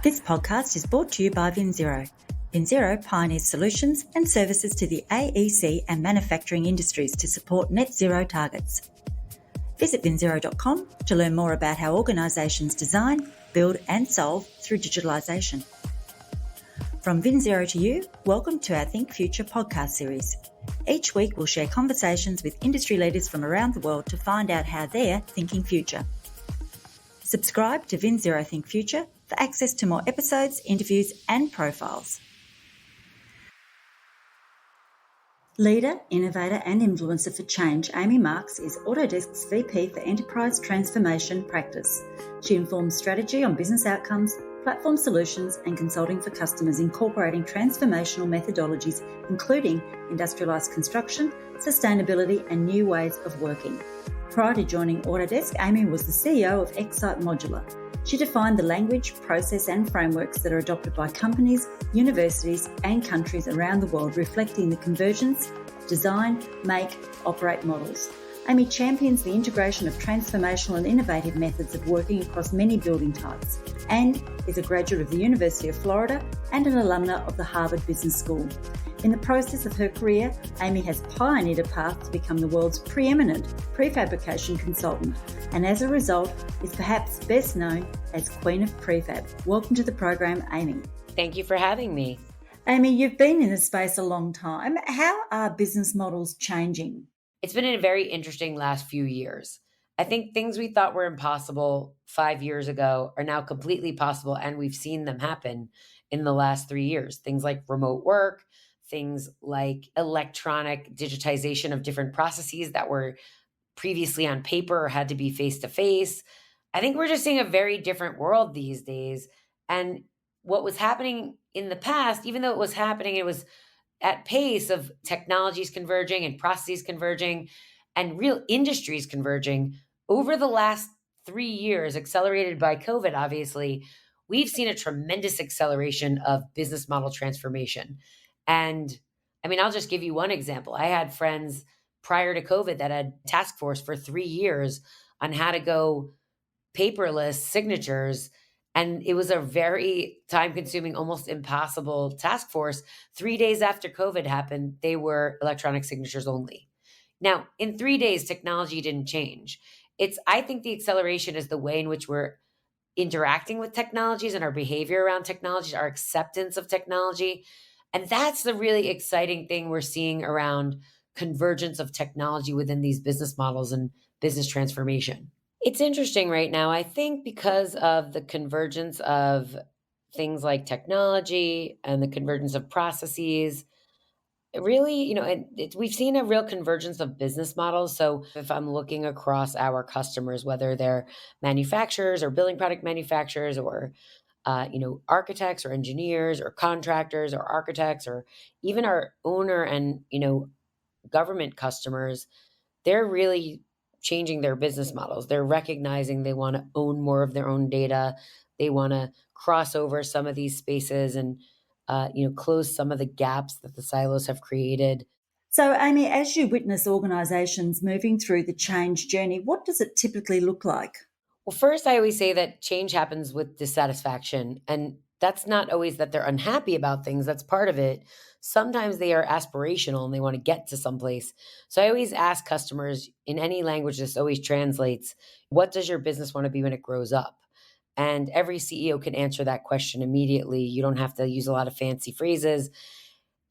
This podcast is brought to you by VinZero. VinZero pioneers solutions and services to the AEC and manufacturing industries to support net zero targets. Visit vinzero.com to learn more about how organisations design, build and solve through digitalisation. From VinZero to you, welcome to our Think Future podcast series. Each week we'll share conversations with industry leaders from around the world to find out how they're thinking future. Subscribe to VinZero Think Future for access to more episodes, interviews and profiles. Leader, innovator and influencer for change, Amy Marks is Autodesk's VP for Enterprise Transformation Practice. She informs strategy on business outcomes, platform solutions and consulting for customers, incorporating transformational methodologies including industrialised construction, sustainability and new ways of working. Prior to joining Autodesk, Amy was the CEO of Excite Modular. She defined the language, process and frameworks that are adopted by companies, universities and countries around the world, reflecting the convergence of design, make, operate models. Amy champions the integration of transformational and innovative methods of working across many building types and is a graduate of the University of Florida and an alumna of the Harvard Business School. In the process of her career, Amy has pioneered a path to become the world's preeminent prefabrication consultant and as a result is perhaps best known as Queen of Prefab. Welcome to the program, Amy. Thank you for having me. Amy, you've been in this space a long time. How are business models changing? It's been a very interesting last few years. I think things we thought were impossible 5 years ago are now completely possible, and we've seen them happen in the last 3 years. Things like remote work, things like electronic digitization of different processes that were previously on paper or had to be face-to-face. I think we're just seeing a very different world these days. And what was happening in the past, even though it was happening, it was at pace of technologies converging and processes converging and real industries converging. Over the last 3 years, accelerated by COVID, obviously, we've seen a tremendous acceleration of business model transformation. And I mean, I'll just give you one example. I had friends prior to COVID that had task force for 3 years on how to go paperless signatures. And it was a very time-consuming, almost impossible task force. 3 days after COVID happened, they were electronic signatures only. Now, in 3 days, technology didn't change. I think the acceleration is the way in which we're interacting with technologies and our behavior around technologies, our acceptance of technology. And that's the really exciting thing we're seeing around convergence of technology within these business models and business transformation. It's interesting right now, I think, because of the convergence of things like technology and the convergence of processes. Really, we've seen a real convergence of business models. So if I'm looking across our customers, whether they're manufacturers or building product manufacturers or architects or engineers or contractors or architects or even our owner and, government customers, they're really changing their business models. They're recognizing they want to own more of their own data. They want to cross over some of these spaces and, close some of the gaps that the silos have created. So, Amy, as you witness organisations moving through the change journey, what does it typically look like? Well, first, I always say that change happens with dissatisfaction. And that's not always that they're unhappy about things. That's part of it. Sometimes they are aspirational and they want to get to someplace. So I always ask customers in any language, this always translates, what does your business want to be when it grows up? And every CEO can answer that question immediately. You don't have to use a lot of fancy phrases.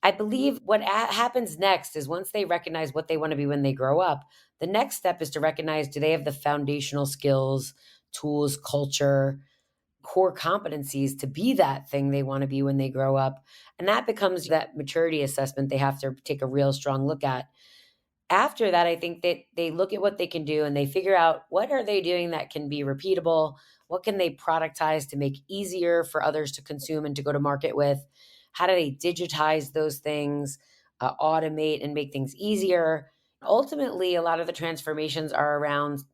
I believe what happens next is once they recognize what they want to be when they grow up, the next step is to recognize, do they have the foundational skills, tools, culture, core competencies to be that thing they want to be when they grow up? And that becomes that maturity assessment they have to take a real strong look at. After that, I think that they look at what they can do and they figure out what are they doing that can be repeatable? What can they productize to make easier for others to consume and to go to market with? How do they digitize those things, automate and make things easier? Ultimately, a lot of the transformations are around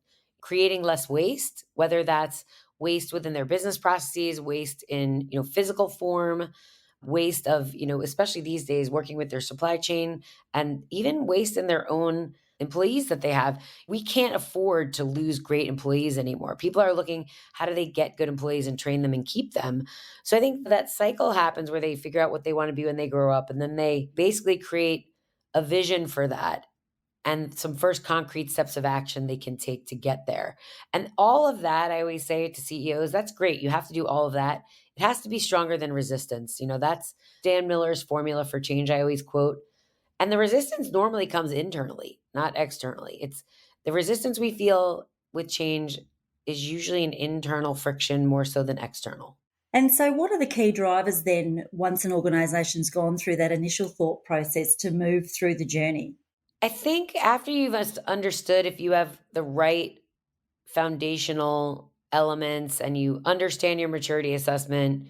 creating less waste, whether that's waste within their business processes, waste in, physical form, waste of, especially these days, working with their supply chain, and even waste in their own employees that they have. We can't afford to lose great employees anymore. People are looking, how do they get good employees and train them and keep them? So I think that cycle happens where they figure out what they want to be when they grow up, and then they basically create a vision for that and some first concrete steps of action they can take to get there. And all of that, I always say to CEOs, that's great. You have to do all of that. It has to be stronger than resistance. That's Dan Miller's formula for change, I always quote. And the resistance normally comes internally, not externally. It's the resistance we feel with change is usually an internal friction more so than external. And so, what are the key drivers then once an organisation's gone through that initial thought process to move through the journey? I think after you've understood if you have the right foundational elements and you understand your maturity assessment,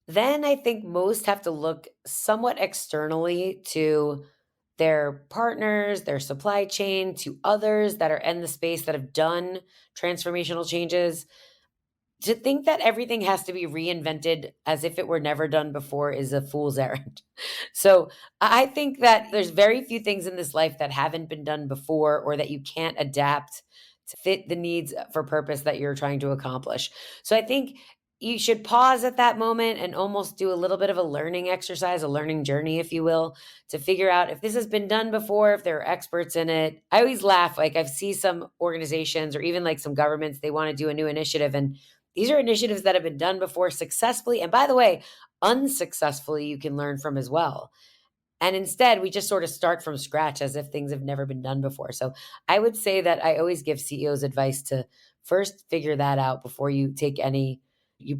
then I think most have to look somewhat externally to their partners, their supply chain, to others that are in the space that have done transformational changes. To think that everything has to be reinvented as if it were never done before is a fool's errand. So I think that there's very few things in this life that haven't been done before or that you can't adapt to fit the needs for purpose that you're trying to accomplish. So I think you should pause at that moment and almost do a little bit of a learning exercise, a learning journey, if you will, to figure out if this has been done before, if there are experts in it. I always laugh. Like I've seen some organizations or even like some governments, they want to do a new initiative, and these are initiatives that have been done before successfully. And by the way, unsuccessfully, you can learn from as well. And instead, we just sort of start from scratch as if things have never been done before. So I would say that I always give CEOs advice to first figure that out before you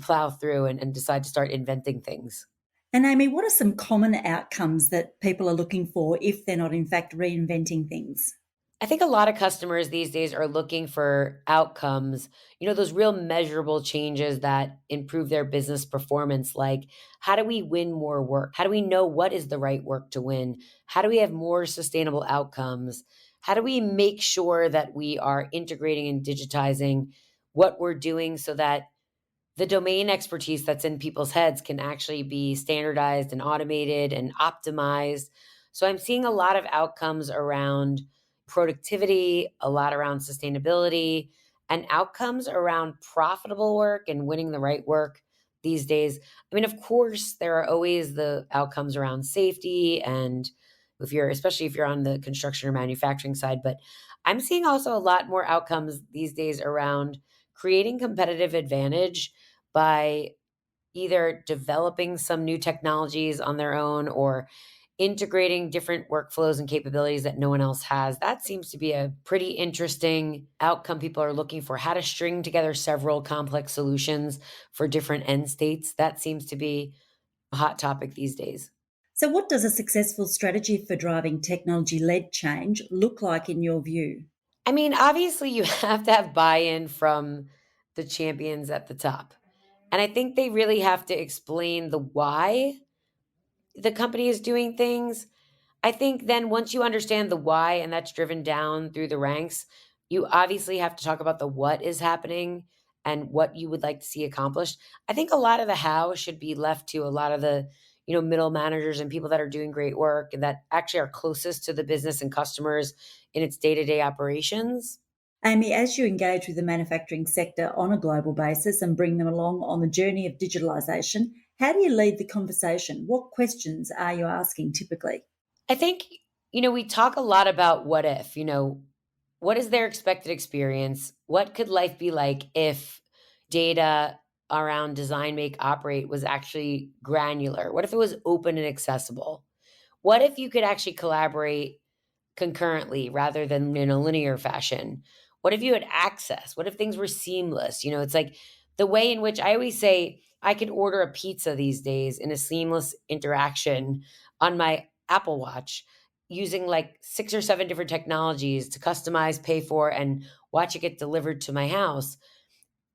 plow through and decide to start inventing things. And Amy, what are some common outcomes that people are looking for if they're not, in fact, reinventing things? I think a lot of customers these days are looking for outcomes, those real measurable changes that improve their business performance. Like, how do we win more work? How do we know what is the right work to win? How do we have more sustainable outcomes? How do we make sure that we are integrating and digitizing what we're doing so that the domain expertise that's in people's heads can actually be standardized and automated and optimized? So I'm seeing a lot of outcomes around productivity, a lot around sustainability, and outcomes around profitable work and winning the right work these days. I mean, of course, there are always the outcomes around safety and especially if you're on the construction or manufacturing side, but I'm seeing also a lot more outcomes these days around creating competitive advantage by either developing some new technologies on their own or integrating different workflows and capabilities that no one else has. That seems to be a pretty interesting outcome people are looking for. How to string together several complex solutions for different end states. That seems to be a hot topic these days. So, what does a successful strategy for driving technology led change look like in your view? I mean, obviously, you have to have buy in from the champions at the top. And I think they really have to explain the why the company is doing things. I think then once you understand the why and that's driven down through the ranks, you obviously have to talk about the what is happening and what you would like to see accomplished. I think a lot of the how should be left to a lot of the, middle managers and people that are doing great work and that actually are closest to the business and customers in its day-to-day operations. Amy, as you engage with the manufacturing sector on a global basis and bring them along on the journey of digitalisation, how do you lead the conversation? What questions are you asking typically? I think, we talk a lot about what if, what is their expected experience? What could life be like if data around design, make, operate was actually granular? What if it was open and accessible? What if you could actually collaborate concurrently rather than in a linear fashion? What if you had access? What if things were seamless? It's like the way in which I always say I could order a pizza these days in a seamless interaction on my Apple Watch using like 6 or 7 different technologies to customize, pay for, and watch it get delivered to my house.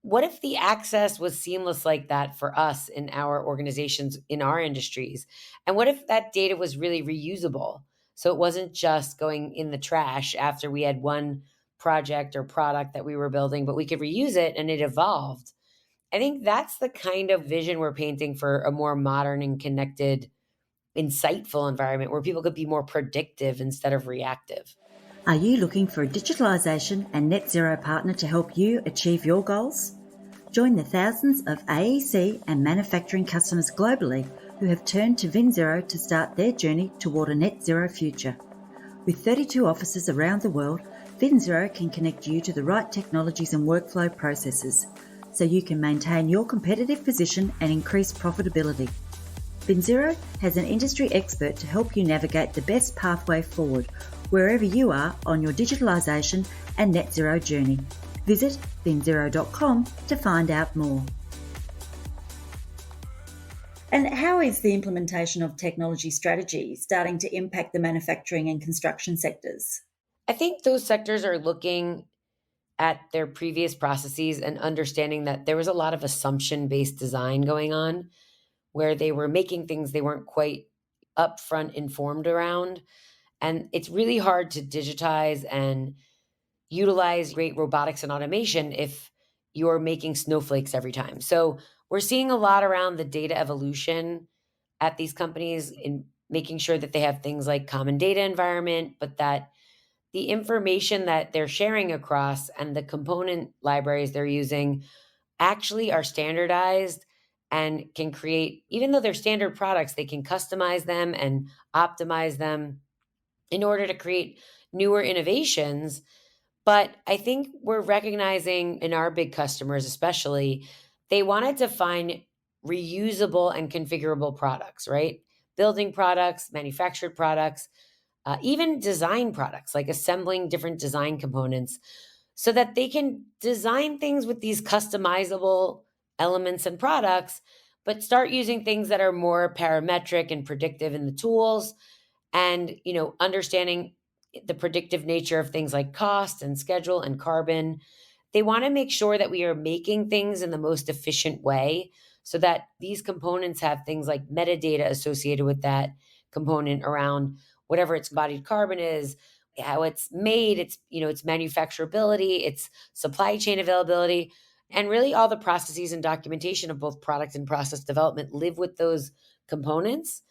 What if the access was seamless like that for us in our organizations, in our industries? And what if that data was really reusable? So it wasn't just going in the trash after we had one project or product that we were building, but we could reuse it and it evolved. I think that's the kind of vision we're painting for a more modern and connected, insightful environment where people could be more predictive instead of reactive. Are you looking for a digitalisation and net zero partner to help you achieve your goals? Join the thousands of AEC and manufacturing customers globally who have turned to VinZero to start their journey toward a net zero future. With 32 offices around the world, VinZero can connect you to the right technologies and workflow processes so you can maintain your competitive position and increase profitability. VinZero has an industry expert to help you navigate the best pathway forward wherever you are on your digitalisation and net zero journey. Visit vinzero.com to find out more. And how is the implementation of technology strategy starting to impact the manufacturing and construction sectors? I think those sectors are looking at their previous processes and understanding that there was a lot of assumption based design going on where they were making things they weren't quite upfront informed around. And it's really hard to digitize and utilize great robotics and automation if you're making snowflakes every time. So we're seeing a lot around the data evolution at these companies in making sure that they have things like common data environment, but that the information that they're sharing across and the component libraries they're using actually are standardized and can create, even though they're standard products, they can customize them and optimize them in order to create newer innovations. But I think we're recognizing in our big customers, especially, they wanted to find reusable and configurable products, right? Building products, manufactured products, even design products, like assembling different design components so that they can design things with these customizable elements and products, but start using things that are more parametric and predictive in the tools and, understanding the predictive nature of things like cost and schedule and carbon. They want to make sure that we are making things in the most efficient way so that these components have things like metadata associated with that component around whatever its embodied carbon is, how it's made, its manufacturability, its supply chain availability, and really all the processes and documentation of both product and process development live with those components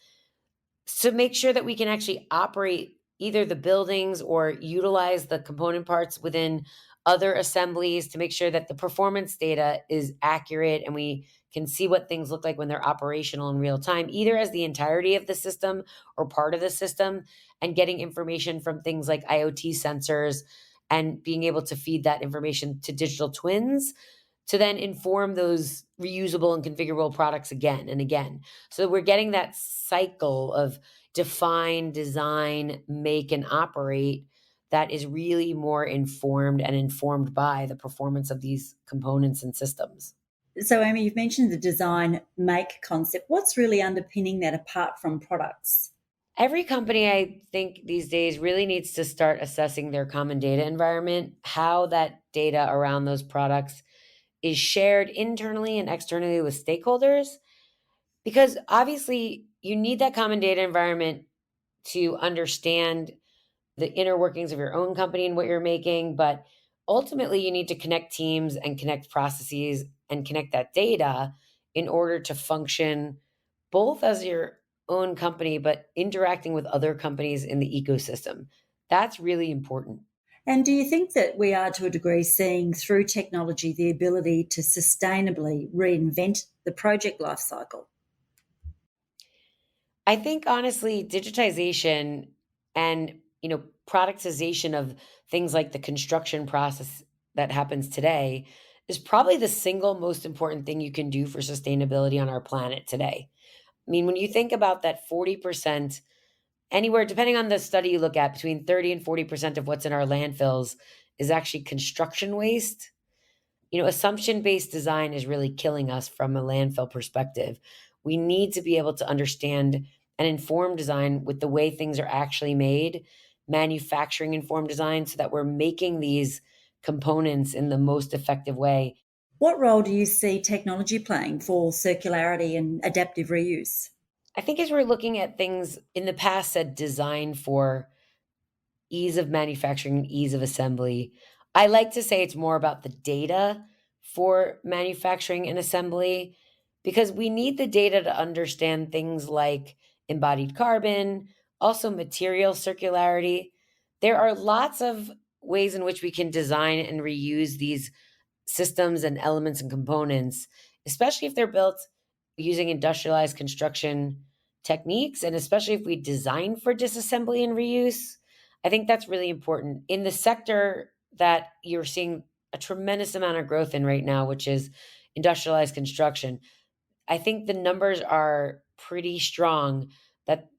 to make sure that we can actually operate either the buildings or utilize the component parts within other assemblies to make sure that the performance data is accurate and we can see what things look like when they're operational in real time, either as the entirety of the system or part of the system, and getting information from things like IoT sensors and being able to feed that information to digital twins to then inform those reusable and configurable products again and again. So we're getting that cycle of define, design, make, and operate that is really more informed and informed by the performance of these components and systems. So, Amy, you've mentioned the design make concept. What's really underpinning that apart from products? Every company, I think, these days really needs to start assessing their common data environment, how that data around those products is shared internally and externally with stakeholders, because obviously you need that common data environment to understand the inner workings of your own company and what you're making. But ultimately, you need to connect teams and connect processes and connect that data in order to function both as your own company, but interacting with other companies in the ecosystem. That's really important. And do you think that we are, to a degree, seeing through technology the ability to sustainably reinvent the project lifecycle? I think honestly, digitization and productization of things like the construction process that happens today is probably the single most important thing you can do for sustainability on our planet today. I mean, when you think about that 40%, anywhere, depending on the study you look at, between 30 and 40% of what's in our landfills is actually construction waste. Assumption based design is really killing us from a landfill perspective. We need to be able to understand and inform design with the way things are actually made, manufacturing informed design, so that we're making these components in the most effective way. What role do you see technology playing for circularity and adaptive reuse? I think as we're looking at things in the past said design for ease of manufacturing and ease of assembly. I like to say it's more about the data for manufacturing and assembly because we need the data to understand things like embodied carbon, also material circularity. There are lots of ways in which we can design and reuse these systems and elements and components, especially if they're built using industrialized construction techniques, and especially if we design for disassembly and reuse. I think that's really important in the sector that you're seeing a tremendous amount of growth in right now, which is industrialized construction. I think the numbers are pretty strong that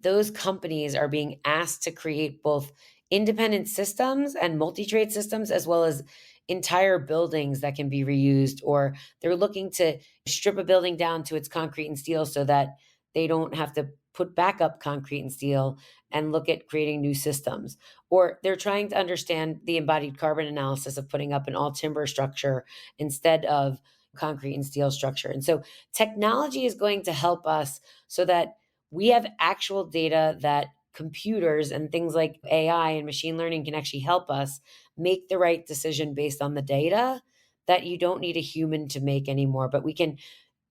those companies are being asked to create both independent systems and multi-trade systems, as well as entire buildings that can be reused, or they're looking to strip a building down to its concrete and steel so that they don't have to put back up concrete and steel and look at creating new systems. Or they're trying to understand the embodied carbon analysis of putting up an all timber structure instead of concrete and steel structure. And so technology is going to help us so that we have actual data that computers and things like AI and machine learning can actually help us make the right decision based on the data that you don't need a human to make anymore. But we can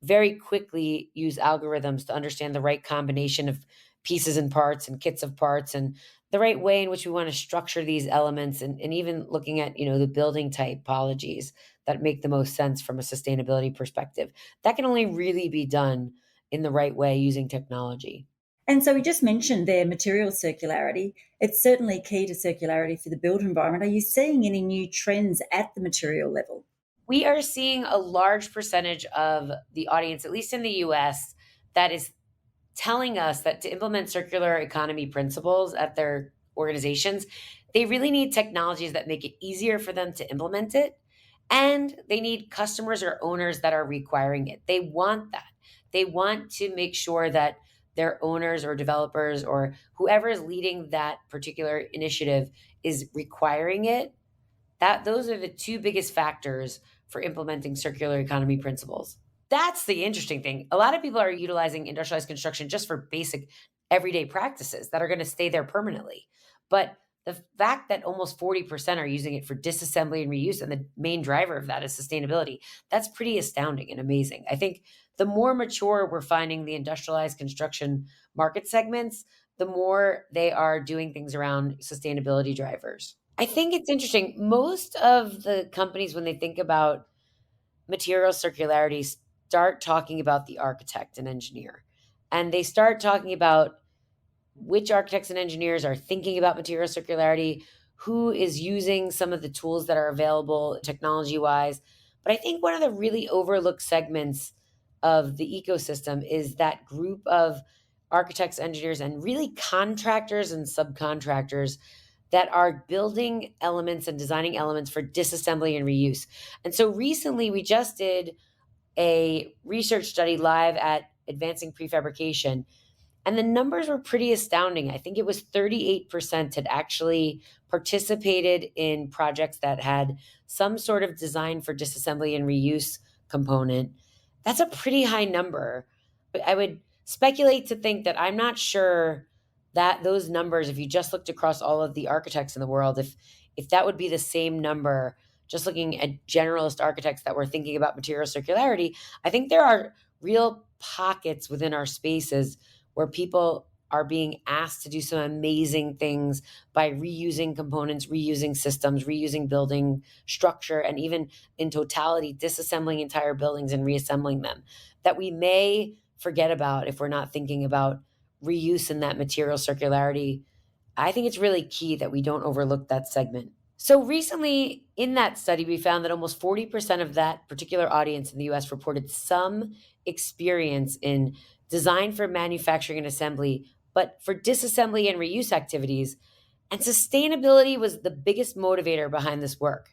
very quickly use algorithms to understand the right combination of pieces and parts and kits of parts and the right way in which we want to structure these elements, and even looking at the building typologies that make the most sense from a sustainability perspective. That can only really be done in the right way using technology. And so we just mentioned their material circularity. It's certainly key to circularity for the built environment. Are you seeing any new trends at the material level? We are seeing a large percentage of the audience, at least in the US, that is telling us that to implement circular economy principles at their organizations, they really need technologies that make it easier for them to implement it. And they need customers or owners that are requiring it. They want that. They want to make sure that their owners or developers or whoever is leading that particular initiative is requiring it. That those are the two biggest factors for implementing circular economy principles. That's the interesting thing. A lot of people are utilizing industrialized construction just for basic everyday practices that are going to stay there permanently. But the fact that almost 40% are using it for disassembly and reuse, and the main driver of that is sustainability, that's pretty astounding and amazing. I think the more mature we're finding the industrialized construction market segments, the more they are doing things around sustainability drivers. I think it's interesting. Most of the companies, when they think about material circularity, start talking about the architect and engineer. And they start talking about which architects and engineers are thinking about material circularity, who is using some of the tools that are available technology wise. But I think one of the really overlooked segments of the ecosystem is that group of architects, engineers, and really contractors and subcontractors that are building elements and designing elements for disassembly and reuse. And so recently we just did a research study live at Advancing Prefabrication, and the numbers were pretty astounding. I think it was 38% had actually participated in projects that had some sort of design for disassembly and reuse component. That's a pretty high number. But I would speculate to think that I'm not sure that those numbers, if you just looked across all of the architects in the world, if that would be the same number, just looking at generalist architects that were thinking about material circularity, I think there are real pockets within our spaces where people are being asked to do some amazing things by reusing components, reusing systems, reusing building structure, and even in totality, disassembling entire buildings and reassembling them that we may forget about if we're not thinking about reuse and that material circularity. I think it's really key that we don't overlook that segment. So recently in that study, we found that almost 40% of that particular audience in the US reported some experience in design for manufacturing and assembly, but for disassembly and reuse activities. And sustainability was the biggest motivator behind this work.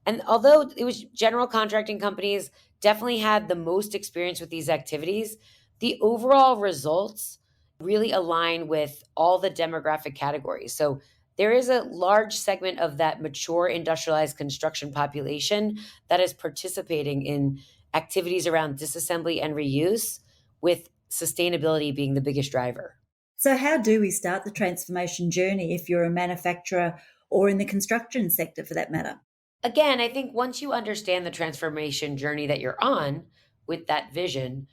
And although it was general contracting companies definitely had the most experience with these activities, the overall results really align with all the demographic categories. So there is a large segment of that mature industrialized construction population that is participating in activities around disassembly and reuse, with sustainability being the biggest driver. So, how do we start the transformation journey if you're a manufacturer or in the construction sector for that matter? Again, I think once you understand the transformation journey that you're on with that vision,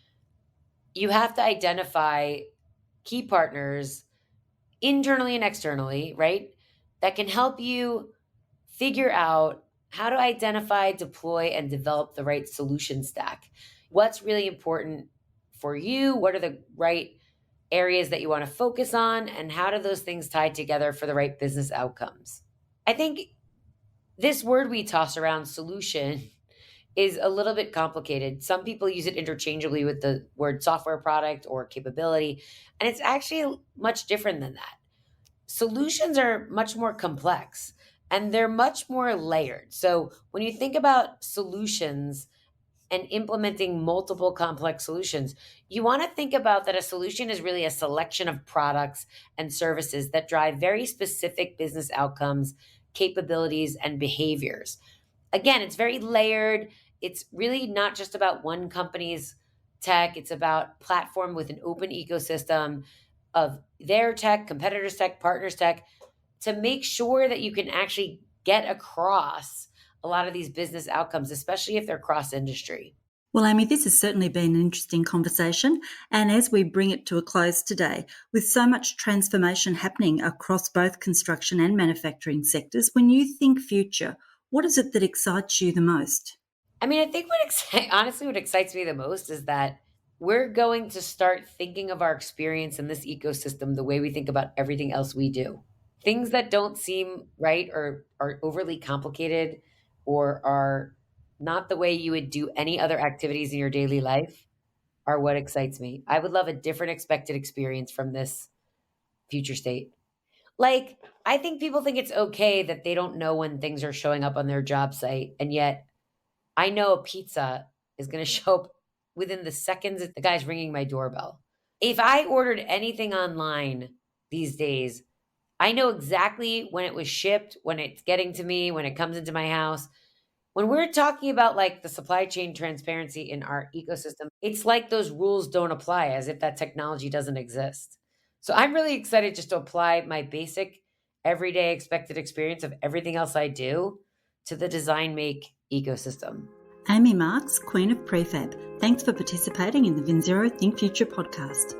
you have to identify key partners internally and externally, right? that can help you figure out how to identify, deploy, and develop the right solution stack. What's really important for you? What are the right areas that you want to focus on? And how do those things tie together for the right business outcomes? I think this word we toss around, solution, is a little bit complicated. Some people use it interchangeably with the word software product or capability, and it's actually much different than that. Solutions are much more complex and they're much more layered. So when you think about solutions and implementing multiple complex solutions, you want to think about that a solution is really a selection of products and services that drive very specific business outcomes, capabilities, and behaviors. Again, it's very layered. It's really not just about one company's tech. It's about platform with an open ecosystem of their tech, competitors' tech, partners' tech, to make sure that you can actually get across a lot of these business outcomes, especially if they're cross industry. Well, Amy, this has certainly been an interesting conversation. And as we bring it to a close today, with so much transformation happening across both construction and manufacturing sectors, when you think future, what is it that excites you the most? I mean, I think honestly, what excites me the most is that we're going to start thinking of our experience in this ecosystem the way we think about everything else we do. Things that don't seem right or are overly complicated or are not the way you would do any other activities in your daily life are what excites me. I would love a different expected experience from this future state. Like, I think people think it's okay that they don't know when things are showing up on their job site. And yet, I know a pizza is going to show up within the seconds that the guy's ringing my doorbell. If I ordered anything online these days, I know exactly when it was shipped, when it's getting to me, when it comes into my house. When we're talking about like the supply chain transparency in our ecosystem, it's like those rules don't apply as if that technology doesn't exist. So I'm really excited just to apply my basic everyday expected experience of everything else I do to the design make ecosystem. Amy Marks, Queen of Prefab, thanks for participating in the VinZero Think Future podcast.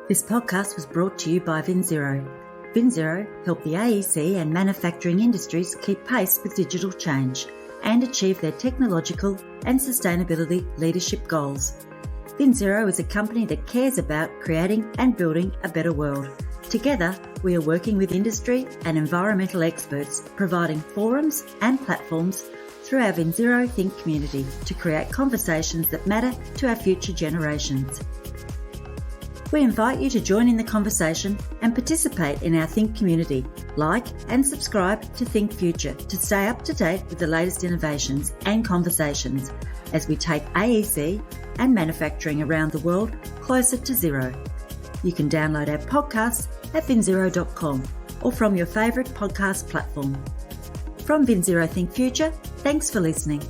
This podcast was brought to you by VinZero. VinZero help the AEC and manufacturing industries keep pace with digital change and achieve their technological and sustainability leadership goals. VinZero is a company that cares about creating and building a better world. Together, we are working with industry and environmental experts, providing forums and platforms through our VinZero Think community to create conversations that matter to our future generations. We invite you to join in the conversation and participate in our Think community. Like and subscribe to Think Future to stay up to date with the latest innovations and conversations as we take AEC and manufacturing around the world closer to zero. You can download our podcasts at vinzero.com or from your favourite podcast platform. From VinZero Think Future, thanks for listening.